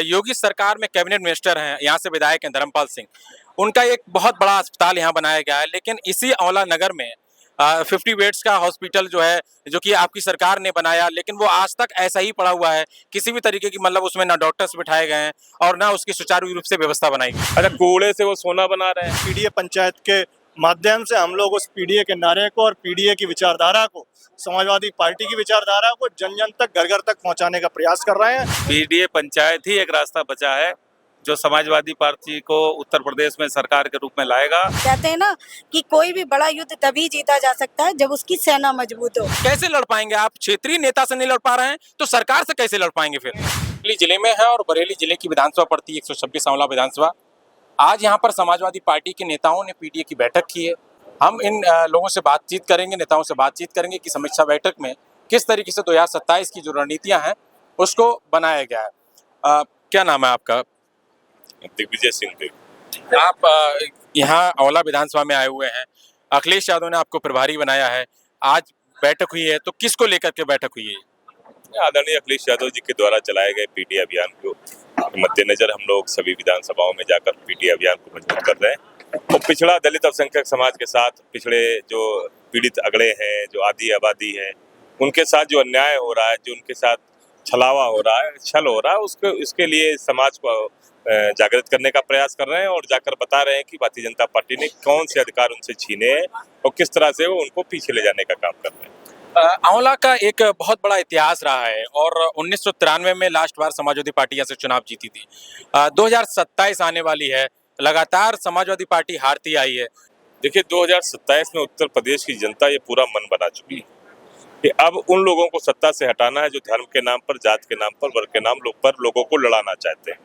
योगी सरकार में cabinet minister हैं, यहाँ से विधायक हैं धर्मपाल सिंह। उनका एक बहुत बड़ा अस्पताल यहाँ बनाया गया है, लेकिन इसी आंवला नगर में 50 बेड्स का हॉस्पिटल जो है, जो कि आपकी सरकार ने बनाया, लेकिन वो आज तक ऐसा ही पड़ा हुआ है। किसी भी तरीके की मतलब उसमें ना डॉक्टर्स बिठाए गए हैं और ना उसकी सुचारू रूप से व्यवस्था बनाई गई। अच्छा, कूड़े से वो सोना बना रहे हैं। पीडीए पंचायत के माध्यम से हम लोग उस पीडीए के नारे को और पीडीए की विचारधारा को, समाजवादी पार्टी की विचारधारा को जन जन तक, घर घर तक पहुंचाने का प्रयास कर रहे हैं। पीडीए पंचायत ही एक रास्ता बचा है जो समाजवादी पार्टी को उत्तर प्रदेश में सरकार के रूप में लाएगा। कहते हैं ना कि कोई भी बड़ा युद्ध तभी जीता जा सकता है जब उसकी सेना मजबूत हो। कैसे लड़ पाएंगे आप? क्षेत्रीय नेता से नहीं लड़ पा रहे हैं तो सरकार से कैसे लड़ पाएंगे फिर? बरेली जिले में है और बरेली जिले की विधानसभा पड़ती है 126 आंवला विधानसभा। आज यहाँ पर समाजवादी पार्टी के नेताओं ने पीडीए की बैठक की है। हम इन लोगों से बातचीत करेंगे, नेताओं से बातचीत करेंगे कि समीक्षा बैठक में किस तरीके से 2027 की जो रणनीतियां हैं उसको बनाया गया है। क्या नाम है आपका? दिग्विजय सिंह। आप यहाँ आंवला विधानसभा में आए हुए हैं। अखिलेश यादव ने आपको प्रभारी बनाया है। आज बैठक हुई है, तो किसको लेकर के बैठक हुई है? आदरणीय अखिलेश यादव जी के द्वारा चलाए गए पीडीए अभियान को मद्देनजर हम लोग सभी विधानसभाओं में जाकर पीडीए अभियान को मजबूत कर रहे हैं और पिछड़ा दलित अल्पसंख्यक समाज के साथ पिछड़े जो पीड़ित अगड़े हैं, जो आदि आबादी है, उनके साथ जो अन्याय हो रहा है, जो उनके साथ छलावा हो रहा है, छल हो रहा है, उसके लिए समाज को जागृत करने का प्रयास कर रहे हैं और जाकर बता रहे हैं कि भारतीय जनता पार्टी ने कौन से अधिकार उनसे छीने हैं और किस तरह से वो उनको पीछे ले जाने का काम कर रहे हैं। आंवला का एक बहुत बड़ा इतिहास रहा है और 1993 में लास्ट बार समाजवादी पार्टी यहाँ से चुनाव जीती थी। 2027 आने वाली है, लगातार समाजवादी पार्टी हारती आई है। देखिए, 2027 में उत्तर प्रदेश की जनता ये पूरा मन बना चुकी है कि अब उन लोगों को सत्ता से हटाना है जो धर्म के नाम पर, जात के नाम पर, वर्ग के नाम पर लोगों को लड़ाना चाहते हैं।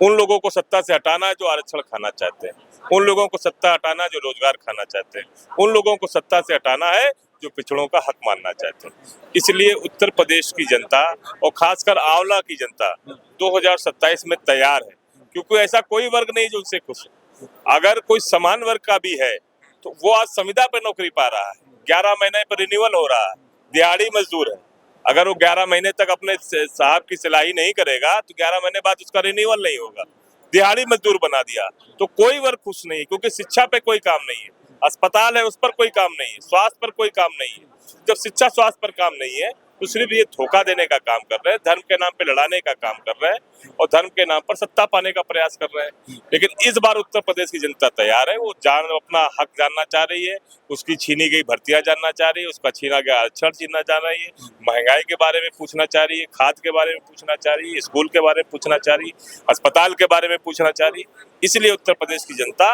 उन लोगों को सत्ता से हटाना है जो आरक्षण खाना चाहते हैं। उन लोगों को सत्ता हटाना है जो रोजगार खाना चाहते हैं। उन लोगों को सत्ता से हटाना है जो पिछड़ों का हक मानना चाहते हैं। इसलिए उत्तर प्रदेश की जनता और खासकर आंवला की जनता 2027 में तैयार है, क्योंकि ऐसा कोई वर्ग नहीं जो उनसे खुश है। अगर कोई समान वर्ग का भी है तो वो आज संविदा पर नौकरी पा रहा है, 11 महीने पर रिन्यूअल हो रहा है, दिहाड़ी मजदूर है। अगर वो 11 महीने तक अपने साहब की सिलाई नहीं करेगा तो 11 महीने बाद उसका रिन्यूअल नहीं होगा। दिहाड़ी मजदूर बना दिया तो कोई वर्ग खुश नहीं, क्योंकि शिक्षा पे कोई काम नहीं है, अस्पताल है उस पर कोई काम नहीं है, स्वास्थ्य पर कोई काम नहीं है। जब शिक्षा स्वास्थ्य पर काम नहीं है तो सिर्फ ये धोखा देने का काम कर रहे हैं, धर्म के नाम पे लड़ाने का काम कर रहे हैं और धर्म के नाम पर सत्ता पाने का प्रयास कर रहे हैं। लेकिन इस बार उत्तर प्रदेश की जनता तैयार है, वो अपना हक जानना चाह रही है, उसकी छीनी गई भर्तियां जानना चाह रही है, उसका छीना गया आरक्षण छीनना चाह रही है, महंगाई के बारे में पूछना चाह रही है, खाद के बारे में पूछना चाह रही है, स्कूल के बारे में पूछना चाह रही है, अस्पताल के बारे में पूछना चाह रही है। इसलिए उत्तर प्रदेश की जनता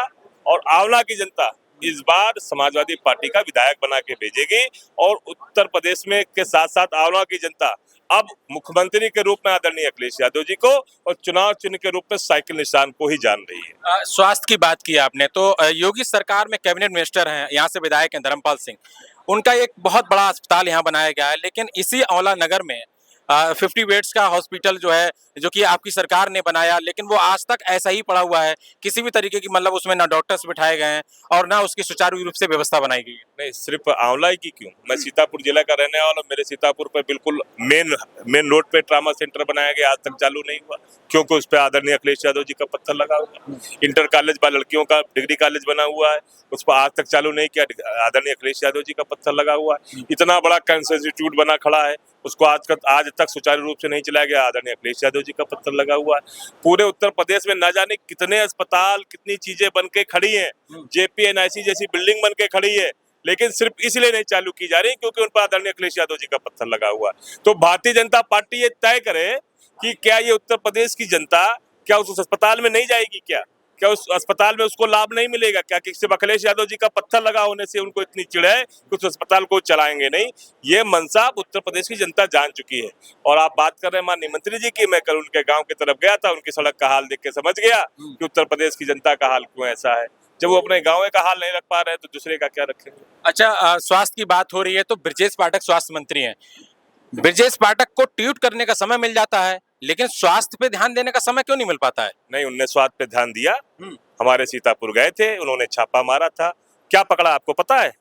और आंवला की जनता इस बार समाजवादी पार्टी का विधायक बना के भेजेगी और उत्तर प्रदेश में के साथ साथ आंवला की जनता अब मुख्यमंत्री के रूप में आदरणीय अखिलेश यादव जी को और चुनाव चिन्ह के रूप में साइकिल निशान को ही जान रही है। स्वास्थ्य की बात की आपने, तो योगी सरकार में कैबिनेट मिनिस्टर हैं, यहाँ से विधायक हैं धर्मपाल सिंह। उनका एक बहुत बड़ा अस्पताल यहाँ बनाया गया है, लेकिन इसी आंवला नगर में 50 बेड्स का हॉस्पिटल जो है, जो कि आपकी सरकार ने बनाया, लेकिन वो आज तक ऐसा ही पड़ा हुआ है। किसी भी तरीके की मतलब उसमें ना डॉक्टर्स बिठाए गए हैं और ना उसकी सुचारू रूप से व्यवस्था बनाई गई है। नहीं, सिर्फ आंवला की क्यों, मैं सीतापुर जिला का रहने वाला, मेरे सीतापुर पे बिल्कुल मेन रोड पे ट्रामा सेंटर बनाया गया, आज तक चालू नहीं हुआ, क्योंकि उस पर आदरणीय अखिलेश यादव जी का पत्थर लगा हुआ। इंटर कॉलेज बा लड़कियों का डिग्री कॉलेज बना हुआ है, उस पर आज तक चालू नहीं किया, आदरणीय अखिलेश यादव जी का पत्थर लगा हुआ है। इतना बड़ा कैंसर इंस्टीट्यूट बना खड़ा है, उसको आज तक सुचारू रूप से नहीं चलाया गया, आदरणीय अखिलेश यादव जी का पत्थर लगा हुआ है। पूरे उत्तर प्रदेश में न जाने कितने अस्पताल, कितनी चीजें बन के खड़ी हैं, JPNIC जैसी बिल्डिंग बन के खड़ी है, लेकिन सिर्फ इसलिए नहीं चालू की जा रही क्योंकि उन पर आदरणीय अखिलेश यादव जी का पत्थर लगा हुआ है। तो भारतीय जनता पार्टी ये तय करे कि क्या ये उत्तर प्रदेश की जनता क्या उस अस्पताल में नहीं जाएगी, क्या उस अस्पताल में उसको लाभ नहीं मिलेगा, क्या कि सिर्फ अखिलेश यादव जी का पत्थर लगा होने से उनको इतनी चिढ़ है कि उस अस्पताल को चलाएंगे नहीं। ये मनसा उत्तर प्रदेश की जनता जान चुकी है। और आप बात कर रहे हैं माननीय मंत्री जी की, मैं कल उनके गांव की तरफ गया था, उनकी सड़क का हाल देख के समझ गया कि उत्तर प्रदेश की जनता का हाल क्यों ऐसा है। जब वो अपने गाँव का हाल नहीं रख पा रहे हैं तो दूसरे का क्या रखेंगे। अच्छा, स्वास्थ्य की बात हो रही है तो ब्रजेश पाठक स्वास्थ्य मंत्री हैं। ब्रजेश पाठक को ट्वीट करने का समय मिल जाता है, लेकिन स्वास्थ्य पे ध्यान देने का समय क्यों नहीं मिल पाता है? नहीं, उनने स्वास्थ्य पे ध्यान दिया। हमारे सीतापुर गए थे, उन्होंने छापा मारा था। क्या पकड़ा आपको पता है?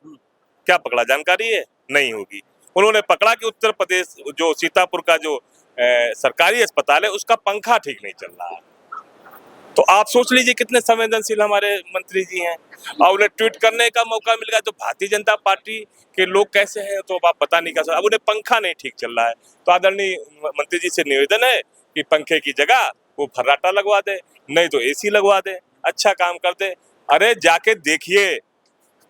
क्या पकड़ा, जानकारी है? नहीं होगी। उन्होंने पकड़ा कि उत्तर प्रदेश जो सीतापुर का जो सरकारी अस्पताल है उसका पंखा ठीक नहीं चल रहा है। तो आप सोच लीजिए कितने संवेदनशील हमारे मंत्री जी हैं, और उन्हें ट्वीट करने का मौका मिल गया। तो भारतीय जनता पार्टी के लोग कैसे हैं तो आप पता नहीं कर सकते। अब उन्हें पंखा नहीं ठीक चल रहा है तो आदरणीय मंत्री जी से निवेदन है कि पंखे की जगह वो फर्राटा लगवा दे, नहीं तो एसी लगवा दे, अच्छा काम कर दे। अरे जाके देखिए,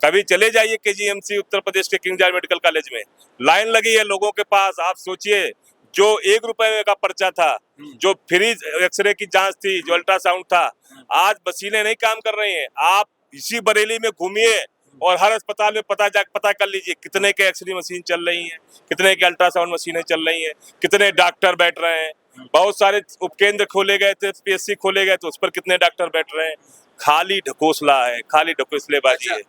कभी चले जाइए केजीएमसी उत्तर प्रदेश के किंग जॉर्ज मेडिकल कॉलेज में, लाइन लगी है लोगों के पास। आप सोचिए, जो 1 रुपए का पर्चा था, जो फ्री एक्सरे की जांच थी, जो अल्ट्रासाउंड था, आज मशीनें नहीं काम कर रही हैं। आप इसी बरेली में घूमिए और हर अस्पताल में पता कर लीजिए कितने के एक्सरे मशीन चल रही हैं, कितने के अल्ट्रासाउंड मशीनें चल रही हैं, कितने डॉक्टर बैठ रहे हैं। बहुत सारे उपकेंद्र खोले गए थे, पीएससी खोले गए तो उस पर कितने डॉक्टर बैठ रहे हैं। खाली ढकोसला है, खाली ढकोसलेबाजी है।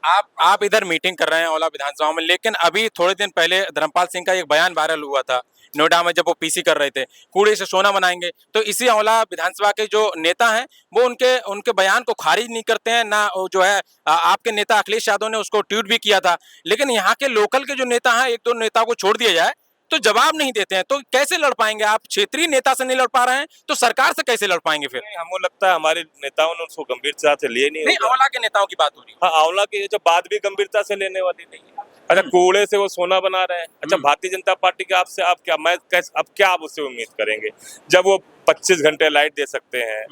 आप इधर मीटिंग कर रहे हैं औला विधानसभा में, लेकिन अभी थोड़े दिन पहले धर्मपाल सिंह का एक बयान वायरल हुआ था नोएडा में, जब वो पीसी कर रहे थे, कूड़े से सोना बनाएंगे। तो इसी औला विधानसभा के जो नेता हैं वो उनके बयान को खारिज नहीं करते हैं ना। जो है आपके नेता अखिलेश यादव ने उसको ट्वीट भी किया था, लेकिन यहाँ के लोकल के जो नेता हैं, 1-2 नेताओं को छोड़ दिया जाए तो जवाब नहीं देते हैं। तो कैसे लड़ पाएंगे आप? क्षेत्रीय नेता से नहीं लड़ पा रहे हैं तो सरकार से कैसे लड़ पाएंगे फिर? हमको लगता है हमारे नेताओं ने उसको गंभीरता से लिए नहीं। औला के नेताओं की बात हो रही है। हाँ, आंवला की जो बात भी गंभीरता से लेने वाली नहीं है। अच्छा, कूड़े से वो सोना बना रहे हैं। अच्छा, भारतीय जनता पार्टी के अब क्या आप उससे उम्मीद करेंगे जब वो 25 घंटे लाइट दे सकते हैं,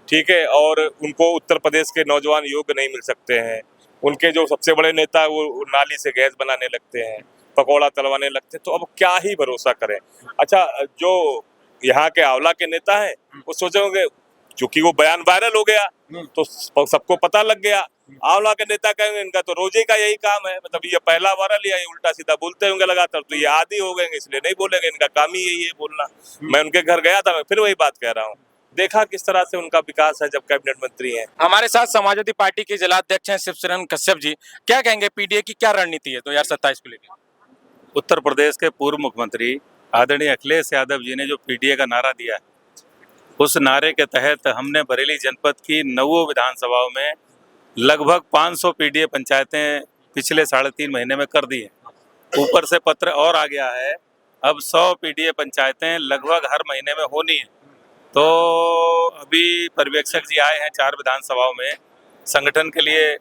ठीक है, और उनको उत्तर प्रदेश के नौजवान योग्य नहीं मिल सकते हैं। उनके जो सबसे बड़े नेता वो नाली से गैस बनाने लगते हैं, पकौड़ा तलवाने लगते हैं, तो अब क्या ही भरोसा करें। अच्छा, जो यहाँ के आंवला के नेता हैं वो सोचे होंगे, चूंकि वो बयान वायरल हो गया तो सबको पता लग गया। आंवला के नेता कहेंगे इनका तो रोजे का यही काम है, मतलब ये पहला वायरल या ये उल्टा सीधा बोलते होंगे लगातार, तो ये आदी हो गए इसलिए नहीं बोलेंगे, इनका काम ही यही है बोलना। मैं उनके घर गया था, मैं फिर वही बात कह रहा हूँ। देखा किस तरह से उनका विकास है जब कैबिनेट मंत्री हैं। हमारे साथ समाजवादी पार्टी के जिलाध्यक्ष हैं शिवशरण कश्यप जी। क्या कहेंगे, पीडीए की क्या रणनीति है 2027 को लेकर? उत्तर प्रदेश के पूर्व मुख्यमंत्री आदरणीय अखिलेश यादव जी ने जो पीडीए का नारा दिया है, उस नारे के तहत हमने बरेली जनपद की 9 विधानसभाओं में लगभग 500 पीडीए पंचायतें पिछले 3.5 महीने में कर दी हैं। ऊपर से पत्र और आ गया है, अब 100 पीडीए पंचायतें लगभग हर महीने में होनी है। तो अभी पर्यवेक्षक जी आए हैं 4 विधानसभाओं में, संगठन के लिए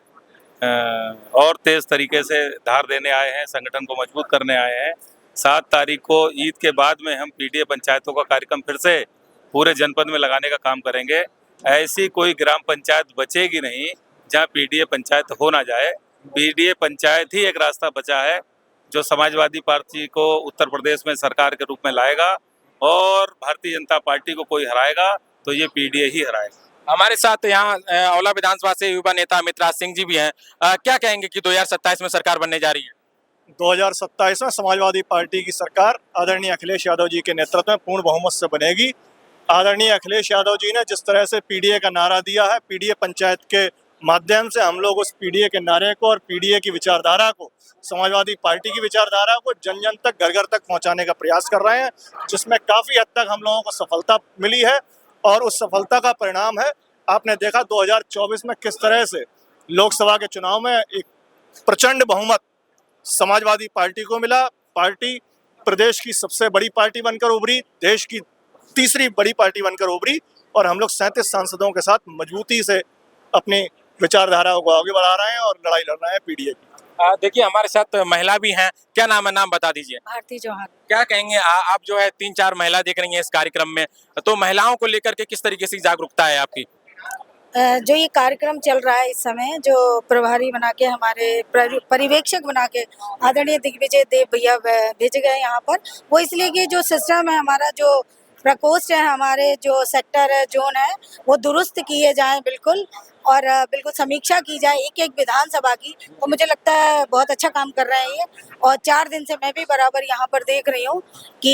और तेज तरीके से धार देने आए हैं, संगठन को मजबूत करने आए हैं। 7 तारीख को ईद के बाद में हम पीडीए पंचायतों का कार्यक्रम फिर से पूरे जनपद में लगाने का काम करेंगे। ऐसी कोई ग्राम पंचायत बचेगी नहीं जहां पीडीए पंचायत हो ना जाए। पीडीए पंचायत ही एक रास्ता बचा है जो समाजवादी पार्टी को उत्तर प्रदेश में सरकार के रूप में लाएगा, और भारतीय जनता पार्टी को कोई हराएगा तो ये पीडीए ही हराएगा। हमारे साथ यहाँ औला विधानसभा से युवा नेता अमितराज सिंह जी भी हैं। क्या कहेंगे कि 2027 में सरकार बनने जा रही है? 2027 में समाजवादी पार्टी की सरकार आदरणीय अखिलेश यादव जी के नेतृत्व में पूर्ण बहुमत से बनेगी। आदरणीय अखिलेश यादव जी ने जिस तरह से पीडीए का नारा दिया है, पीडीए पंचायत के माध्यम से हम लोग उस पीडीए के नारे को और पीडीए की विचारधारा को, समाजवादी पार्टी की विचारधारा को जन जन तक, घर घर तक पहुंचाने का प्रयास कर रहे हैं, जिसमें काफ़ी हद तक हम लोगों को सफलता मिली है। और उस सफलता का परिणाम है, आपने देखा 2024 में किस तरह से लोकसभा के चुनाव में एक प्रचंड बहुमत समाजवादी पार्टी को मिला। पार्टी प्रदेश की सबसे बड़ी पार्टी बनकर उभरी, देश की तीसरी बड़ी पार्टी बनकर उभरी, और हम लोग 37 सांसदों के साथ मजबूती से अपनी विचारधारा को आगे बढ़ा रहे हैं और लड़ाई लड़ रहे हैं पीडीए की। देखिए, हमारे साथ महिला भी हैं। क्या नाम है? नाम बता दीजिए। भारती चौहान। क्या कहेंगे, आप जो है 3-4 महिला देख रही हैं इस कार्यक्रम में, तो महिलाओं को लेकर के किस तरीके से जागरूकता है आपकी? जो ये कार्यक्रम चल रहा है इस समय, जो प्रभारी बना के, हमारे पर्यवेक्षक बना के आदरणीय दिग्विजय देव भैया भेजे गए यहाँ पर, वो इसलिए कि जो सिस्टम है हमारा, जो प्रकोष्ठ है हमारे, जो सेक्टर है, जोन है, वो दुरुस्त किए जाएं बिल्कुल, और बिल्कुल समीक्षा की जाए एक एक विधानसभा की। तो मुझे लगता है बहुत अच्छा काम कर रहे हैं ये। और 4 दिन से मैं भी बराबर यहाँ पर देख रही हूँ कि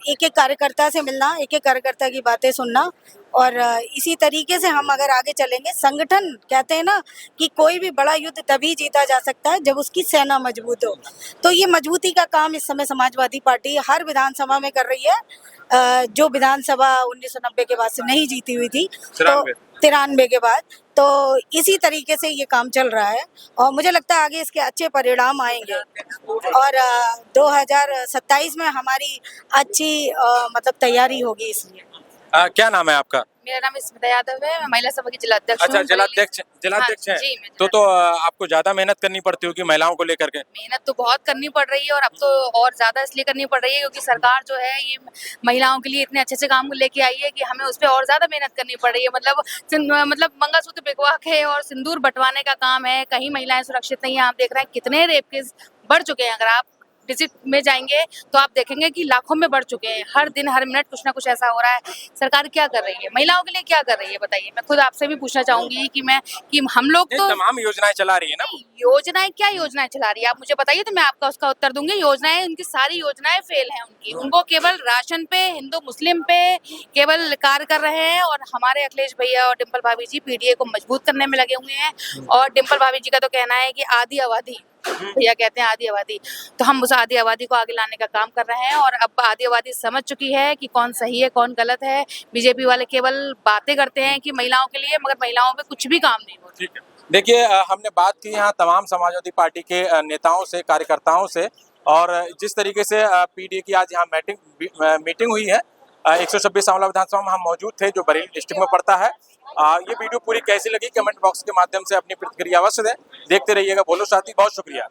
एक एक कार्यकर्ता से मिलना, एक एक कार्यकर्ता की बातें सुनना, और इसी तरीके से हम अगर आगे चलेंगे। संगठन, कहते हैं ना कि कोई भी बड़ा युद्ध तभी जीता जा सकता है जब उसकी सेना मजबूत हो। तो ये मजबूती का काम इस समय समाजवादी पार्टी हर विधानसभा में कर रही है, जो विधानसभा 1990 के बाद से नहीं जीती हुई थी। तो 93 के बाद। तो इसी तरीके से ये काम चल रहा है और मुझे लगता है आगे इसके अच्छे परिणाम आएंगे और 2027 में हमारी अच्छी मतलब तैयारी होगी इसलिए। क्या नाम है आपका? मेरा नाम स्मिता यादव है, मैं महिला सभा की जिलाध्यक्ष हूँ। अच्छा, जिलाध्यक्ष हाँ, हैं। जी, मैं तो आपको ज्यादा मेहनत करनी पड़ती होगी महिलाओं को लेकर के। मेहनत तो बहुत करनी पड़ रही है और अब तो और ज्यादा इसलिए करनी पड़ रही है क्योंकि सरकार जो है ये महिलाओं के लिए इतने अच्छे अच्छे काम लेके आई है कि हमें उस पर और ज्यादा मेहनत करनी पड़ रही है। मतलब मंगलसूत्र बिकवा के और सिंदूर बंटवाने का काम है, कहीं महिलाएं सुरक्षित नहीं है। आप देख रहे हैं कितने रेप केस बढ़ चुके हैं। अगर आप डिजिट में जाएंगे तो आप देखेंगे कि लाखों में बढ़ चुके हैं। हर दिन हर मिनट कुछ ना कुछ ऐसा हो रहा है। सरकार क्या कर रही है महिलाओं के लिए, क्या कर रही है बताइए। मैं खुद आपसे भी पूछना चाहूंगी कि हम लोग तो तमाम योजनाएं चला रही है ना। योजनाएं क्या योजनाएं चला रही है आप मुझे बताइए तो मैं आपका उसका उत्तर दूंगी। योजनाएं, उनकी सारी योजनाएं फेल हैं उनकी। उनको केवल राशन पे, हिंदू मुस्लिम पे केवल कार्य कर रहे हैं और हमारे अखिलेश भैया और डिम्पल भाभी जी पीडीए को मजबूत करने में लगे हुए हैं। और डिम्पल भाभी जी का तो कहना है कि आदि आबादी, भैया कहते हैं आदि आबादी, तो हम उस आदि आबादी को आगे लाने का काम कर रहे हैं। और अब आदि आबादी समझ चुकी है कि कौन सही है कौन गलत है। बीजेपी वाले केवल बातें करते हैं कि महिलाओं के लिए, मगर महिलाओं पे कुछ भी काम नहीं होता। ठीक है, देखिए हमने बात की यहाँ तमाम समाजवादी पार्टी के नेताओं से, कार्यकर्ताओं से, और जिस तरीके से पीडीए की आज यहाँ मीटिंग हुई है 126 आंवला विधानसभा में हम मौजूद थे जो बरेली डिस्ट्रिक्ट में पड़ता है। ये वीडियो पूरी कैसी लगी कमेंट बॉक्स के माध्यम से अपनी प्रतिक्रिया अवश्य दें। देखते रहिएगा बोलो साथी, बहुत शुक्रिया।